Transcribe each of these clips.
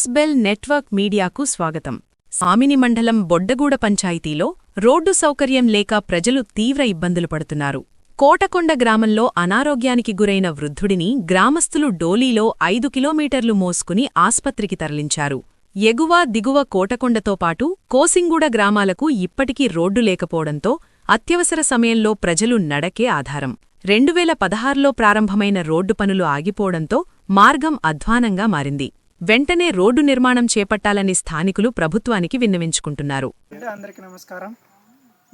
News bell network మీడియాకు స్వాగతం. సామిని మండలం బొడ్డగూడ పంచాయతీలో రోడ్డు సౌకర్యం లేక ప్రజలు తీవ్ర ఇబ్బందులు పడుతున్నారు. కోటకొండ గ్రామంలో అనారోగ్యానికి గురైన వృద్ధుడిని గ్రామస్తులు డోలీలో 5 కిలోమీటర్లు మోసుకుని ఆస్పత్రికి తరలించారు. ఎగువ దిగువ కోటకొండతో పాటు కోసింగూడ గ్రామాలకు ఇప్పటికీ రోడ్డు లేకపోవడంతో అత్యవసర సమయంలో ప్రజలు నడకే ఆధారం. 2016లో ప్రారంభమైన రోడ్డు పనులు ఆగిపోవడంతో మార్గం అధ్వానంగా మారింది. వెంటనే రోడ్డు నిర్మాణం చేపట్టాలని స్థానికులు ప్రభుత్వానికి విన్నవించుకుంటున్నారు. అందరికీ నమస్కారం.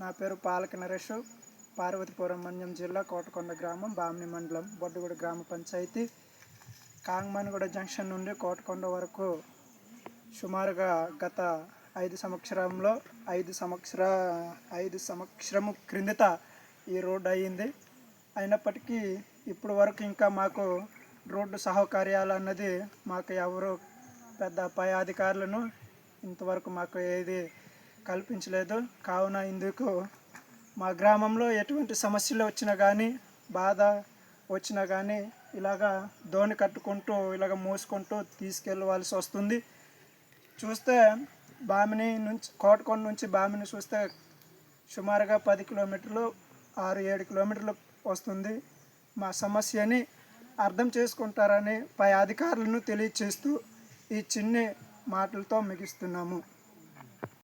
నా పేరు పాలక నరేష్. పార్వతీపురం మన్యం జిల్లా కోటకొండ గ్రామం, బామిని మండలం, బొడ్డగూడ గ్రామ పంచాయతీ. కాంగ్మన్గూడ జంక్షన్ నుండి కోటకొండ వరకు సుమారుగా గత 5 సంవత్సరము క్రిందట ఈ రోడ్డు అయ్యింది. అయినప్పటికీ ఇప్పుడు వరకు ఇంకా మాకు రోడ్డు సౌకర్యాలు అన్నది మాకు ఎవరు పెద్ద పై అధికారులను ఇంతవరకు మాకు ఏది కల్పించలేదు. కావున ఇందుకు మా గ్రామంలో ఎటువంటి సమస్యలు వచ్చినా కానీ, బాధ వచ్చినా కానీ ఇలాగా దోణి కట్టుకుంటూ ఇలాగ మోసుకుంటూ తీసుకెళ్ళవలసి వస్తుంది. చూస్తే బామిని నుంచి కోటకొండ నుంచి బామిని చూస్తే సుమారుగా 10 కిలోమీటర్లు 6-7 కిలోమీటర్లు వస్తుంది. మా సమస్యని అర్థం చేసుకుంటారని పై అధికారులను తెలియచేస్తూ ఈ చిన్ని మాటలతో ముగిస్తున్నాము.